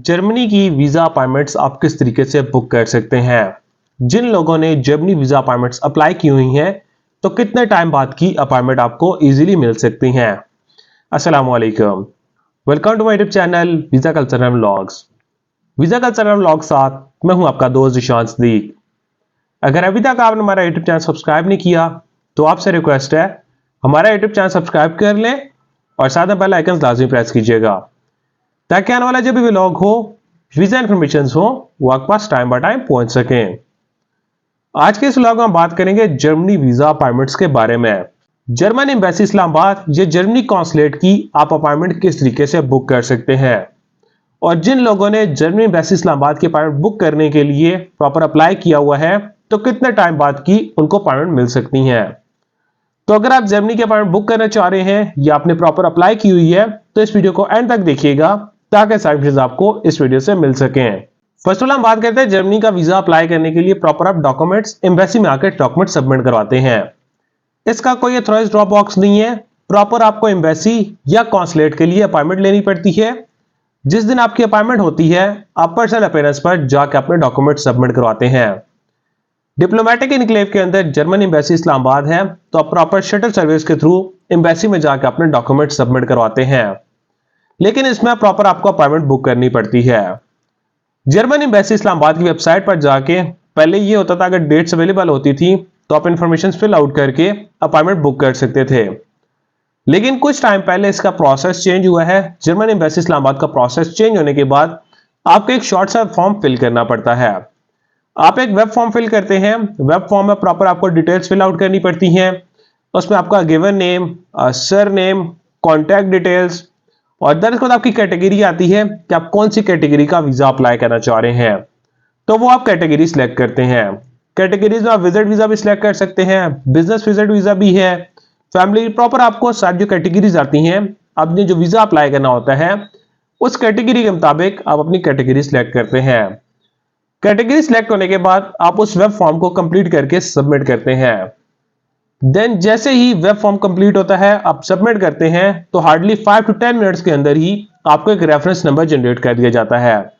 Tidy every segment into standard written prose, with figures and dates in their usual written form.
Germany की visa appointments आप किस तरीके से बुक कर सकते हैं। जिन लोगों ने जर्मनी वीजा अपॉइंटमेंट्स अप्लाई की हुई हैं तो कितने टाइम बाद की अपॉइंटमेंट आपको इजीली मिल सकती हैं। अस्सलाम वालेकुम, welcome to my YouTube channel visa cultural vlogs. Visa cultural vlog साथ मैं हूं आपका दोस्त ईशान सदीक। अगर अभी तक आपने हमारा यूट्यूब चैनल सब्सक्राइब नहीं किया तो आपसे रिक्वेस्ट है हमारा यूट्यूब चैनल सब्सक्राइब कर लें और साथ में बेल आइकन लाजमी प्रेस कीजिएगा ताकि आने वाला जब भी व्लॉग हो, वीजा इंफॉर्मेशन हो, वो आपके पास टाइम बाय टाइम पहुंच सकें। आज के इस व्लॉग में हम बात करेंगे जर्मनी वीजा अपॉइंटमेंट्स के बारे में। जर्मन एम्बेसी इस्लामाबाद या जर्मनी कॉन्सुलेट की आप अपॉइंटमेंट किस तरीके से बुक कर सकते हैं, और जिन लोगों ने जर्मनी एम्बेसी इस्लामाबाद की अपॉइंटमेंट बुक करने के लिए प्रॉपर अप्लाई किया हुआ है तो कितने टाइम बाद की उनको अपॉइंटमेंट मिल सकती है। तो अगर आप जर्मनी की अपॉइंटमेंट बुक करना चाह रहे हैं या आपने प्रॉपर अप्लाई की हुई है तो इस वीडियो को एंड तक देखिएगा ताकि सारी चीजें आपको इस वीडियो से मिल सकें। फर्स्ट ऑफ ऑल हम बात करते हैं जर्मनी का वीजा अप्लाई करने के लिए प्रॉपर आप डॉक्यूमेंट्स एम्बेसी में आकर डॉक्यूमेंट सबमिट करवाते हैं। इसका कोई ऑथराइज्ड ड्रॉप बॉक्स नहीं है, प्रॉपर आपको एम्बेसी या कॉन्सुलेट के लिए अपॉइंटमेंट लेनी पड़ती है। जिस दिन आपकी अपॉइंटमेंट होती है आप पर्सनल अपीयरेंस पर जाकर अपने डॉक्यूमेंट सबमिट करवाते हैं। डिप्लोमेटिक इनक्लेव के अंदर जर्मन एम्बेसी इस्लामाबाद है तो आप प्रॉपर शटल सर्विस के थ्रू एम्बेसी में जाकर अपने डॉक्यूमेंट सबमिट करवाते हैं, लेकिन इसमें प्रॉपर आपको अपॉइंटमेंट बुक करनी पड़ती है। जर्मन एम्बेसी इस्लामाबाद की वेबसाइट पर जाके पहले ये होता था अगर डेट्स अवेलेबल होती थी तो आप इंफॉर्मेशन फिल आउट करके अपॉइंटमेंट बुक कर सकते थे, लेकिन कुछ टाइम पहले इसका प्रोसेस चेंज हुआ है। जर्मन एम्बेसी इस्लामाबाद का प्रोसेस चेंज होने के बाद आपको एक शॉर्ट सा फॉर्म फिल करना पड़ता है। आप एक वेब फॉर्म फिल करते हैं, वेब फॉर्म में प्रॉपर आपको डिटेल्स फिल आउट करनी पड़ती हैं। उसमें आपका given name, sir name, contact details और दरअसल आपकी कैटेगरी आती है कि आप कौन सी कैटेगरी का वीजा अप्लाई करना चाह रहे हैं, तो वो आप कैटेगरी सिलेक्ट करते हैं। कैटेगरीज में आप विजिट वीजा भी सिलेक्ट कर सकते हैं, बिजनेस विजिट वीजा भी है, फैमिली, प्रॉपर आपको सारी जो कैटेगरीज आती हैं आपने जो वीजा अप्लाई करना होता है उस कैटेगरी के मुताबिक आप अपनी कैटेगरी सिलेक्ट करते हैं। कैटेगरी सिलेक्ट होने के बाद आप उस वेब फॉर्म को कंप्लीट करके सबमिट करते हैं। देन जैसे ही वेब फॉर्म कंप्लीट होता है आप सबमिट करते हैं तो हार्डली 5 to 10 मिनट्स के अंदर ही आपको एक रेफरेंस नंबर जनरेट कर दिया जाता है,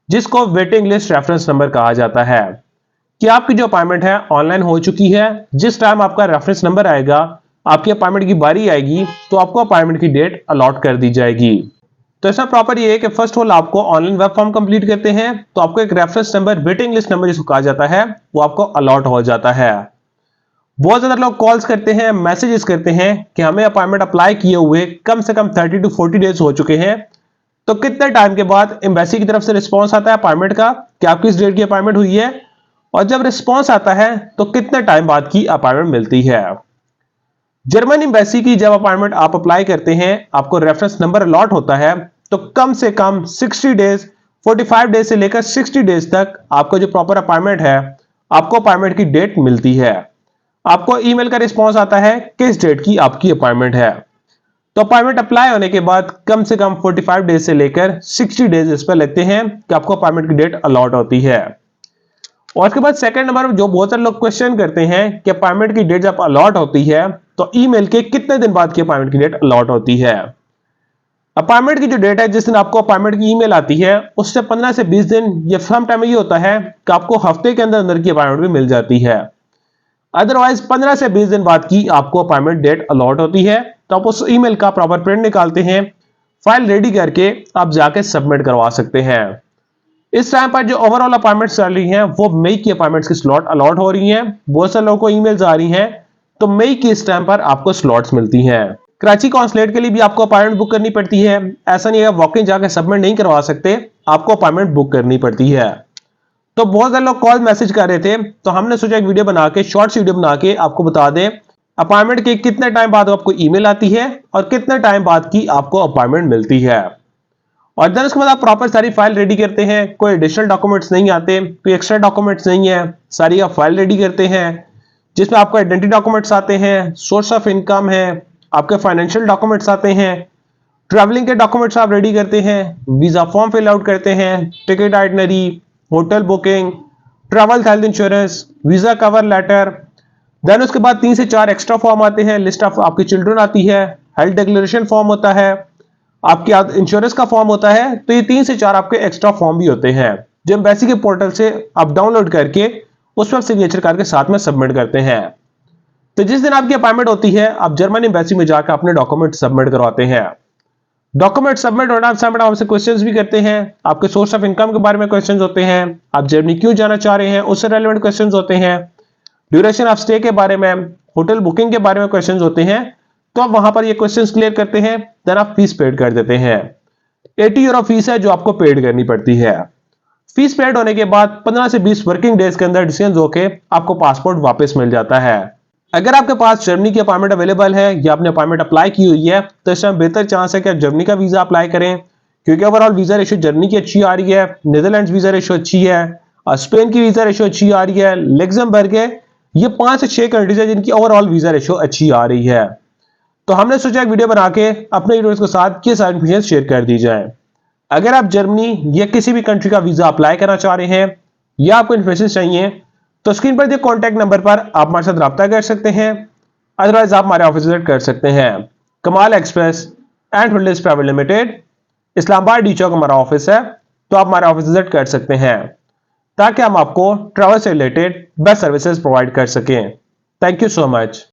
जिसको वेटिंग लिस्ट रेफरेंस नंबर कहा जाता है कि आपकी जो अपॉइंटमेंट है ऑनलाइन हो चुकी है। जिस टाइम आपका रेफरेंस नंबर आएगा, आपकी अपॉइंटमेंट की बारी आएगी तो आपको अपॉइंटमेंट की डेट अलॉट कर दी जाएगी। तो इसमें प्रॉपर ये है कि फर्स्ट ऑल आपको ऑनलाइन वेब फॉर्म कंप्लीट करते हैं तो आपको एक reference number, waiting list number जिसको कहा जाता है, वो आपको अलॉट हो जाता है। बहुत ज्यादा लोग कॉल्स करते हैं, मैसेजेस करते हैं कि हमें अपॉइंटमेंट अप्लाई किए हुए कम से कम 30 to 40 डेज हो चुके हैं, तो कितने टाइम के बाद एम्बेसी की तरफ से रिस्पांस आता है अपॉइंटमेंट का कि आपकी इस डेट की अपॉइंटमेंट हुई है, और जब रिस्पांस आता है तो कितने टाइम बाद की अपॉइंटमेंट मिलती है। जर्मन एम्बेसी की जब अपॉइंटमेंट आप अप्लाई करते हैं, आपको रेफरेंस नंबर अलॉट होता है तो कम से कम 60 डेज, 45 डेज से लेकर 60 डेज तक आपको जो प्रॉपर अपॉइंटमेंट है, आपको अपॉइंटमेंट की डेट मिलती है। आपको ईमेल का रिस्पांस आता है किस डेट की आपकी अपॉइंटमेंट है। तो अपॉइंटमेंट अप्लाई होने के बाद कम से कम 45 डेज से लेकर 60 डेज इस पर लगते हैं कि आपको अपॉइंटमेंट की डेट अलॉट होती है। और उसके बाद सेकंड नंबर जो बहुत सारे लोग क्वेश्चन करते हैं कि अपॉइंटमेंट की डेट जब अलॉट होती है तो ईमेल के कितने दिन बाद की अपॉइंटमेंट की डेट अलॉट होती है। अपॉइंटमेंट की जो डेट है, जिस दिन आपको अपॉइंटमेंट की ईमेल आती है उससे 15 से 20 दिन या सम टाइम ये होता है कि आपको हफ्ते के अंदर अंदर की अपॉइंटमेंट भी मिल जाती है। अदरवाइज 15 से 20 दिन बाद की आपको अपॉइंटमेंट डेट अलॉट होती है। तो आप उस ईमेल का प्रॉपर प्रिंट निकालते हैं, फाइल रेडी करके आप जाके सबमिट करवा सकते हैं। इस टाइम पर जो ओवरऑल अपॉइंटमेंट्स चल रही हैं वो मई की अपॉइंटमेंट्स की स्लॉट अलॉट हो रही हैं। बहुत सारे लोगों को ईमेल्स आ रही हैं तो मई की इस टाइम पर आपको स्लॉट्स मिलती हैं। कराची कॉन्सुलेट के लिए भी आपको अपॉइंटमेंट बुक करनी पड़ती है। ऐसा नहीं है वॉक इन जाकर सबमिट नहीं करवा सकते, आपको अपॉइंटमेंट बुक करनी पड़ती है। तो बहुत सारे लोग कॉल मैसेज कर रहे थे तो हमने सोचा एक वीडियो बना के, शॉर्ट्स वीडियो बना के आपको बता दें अपॉइंटमेंट के कितने टाइम बाद आपको ईमेल आती है और कितने टाइम बाद की आपको अपॉइंटमेंट मिलती है। और देन उसके बाद आप प्रॉपर सारी फाइल रेडी करते हैं, कोई एडिशनल डॉक्यूमेंट्स नहीं आते, कोई एक्स्ट्रा डॉक्यूमेंट्स नहीं है, सारी आप फाइल रेडी करते हैं जिसमें आपको आइडेंटिटी डॉक्यूमेंट्स आते हैं, सोर्स ऑफ इनकम है, आपके फाइनेंशियल डॉक्यूमेंट्स आते हैं, ट्रैवलिंग के डॉक्यूमेंट्स आप रेडी करते हैं, वीजा फॉर्म फिल आउट करते हैं, ticket itinerary, hotel booking, travel health insurance, visa cover letter. Then उसके बाद 3 से 4 एक्स्ट्रा फॉर्म आते हैं, लिस्ट ऑफ आपकी चिल्ड्रन आती है, हेल्थ डिक्लेरेशन फॉर्म होता है, आपके इंश्योरेंस का फॉर्म होता है, तो ये 3 से 4 आपके एक्स्ट्रा फॉर्म भी होते हैं जो एम्बेसी के पोर्टल से आप डाउनलोड करके उस पर सिग्नेचर करके साथ में सबमिट करते हैं। तो जिस दिन आपकी अपॉइंटमेंट होती है, आप जर्मन एम्बेसी में जाकर अपने डॉक्यूमेंट सबमिट करवाते हैं। डॉक्यूमेंट सबमिट होना आपसे क्वेश्चंस भी करते हैं, आपके सोर्स ऑफ इनकम के बारे में क्वेश्चंस होते हैं, आप जर्मनी क्यों जाना चाह रहे हैं उससे रेलेवेंट क्वेश्चंस होते हैं, ड्यूरेशन ऑफ स्टे के बारे में, होटल बुकिंग के बारे में क्वेश्चंस होते हैं। तो आप वहां पर ये क्वेश्चंस क्लियर करते हैं, देन आप फीस पेड कर देते हैं। 80 यूरो फीस है जो आपको पेड करनी पड़ती है। फीस पेड होने के बाद 15 से 20 वर्किंग डेज के अंदर डिसीजन होके आपको पासपोर्ट वापस मिल जाता है। अगर आपके पास जर्मनी की अपॉइंटमेंट अवेलेबल है या आपने अपॉइंटमेंट अप्लाई की हुई है, तो इस टाइम बेहतर चांस है कि आप जर्मनी का वीजा अप्लाई करें, क्योंकि ओवरऑल वीजा रेशियो जर्मनी की अच्छी आ रही है, नीदरलैंड्स वीजा रेशियो अच्छी है, और स्पेन की वीजा रेशियो अच्छी आ रही है, लग्जमबर्ग है। ये 5 से 6 कंट्रीज है जिनकी ओवरऑल वीजा रेशियो अच्छी आ रही है। तो हमने सोचा एक वीडियो बना के अपने यूजर्स के साथ ये सारी इन्फॉर्मेशन शेयर कर दी जाए। अगर आप जर्मनी या किसी भी कंट्री का वीजा अप्लाई करना चाह रहे हैं या आपको इन्फॉर्मेशन चाहिए, तो स्क्रीन पर दिए कॉन्टैक्ट नंबर पर आप हमारे साथ राब्ता कर सकते हैं। अदरवाइज आप हमारे ऑफिस विजिट कर सकते हैं। Kamal express and haulage private limited, Islamabad D Chowk हमारा ऑफिस है। तो आप हमारे ऑफिस विजिट कर सकते हैं ताकि हम आपको ट्रैवल से रिलेटेड बेस्ट सर्विसेज प्रोवाइड कर सकें। Thank you so much.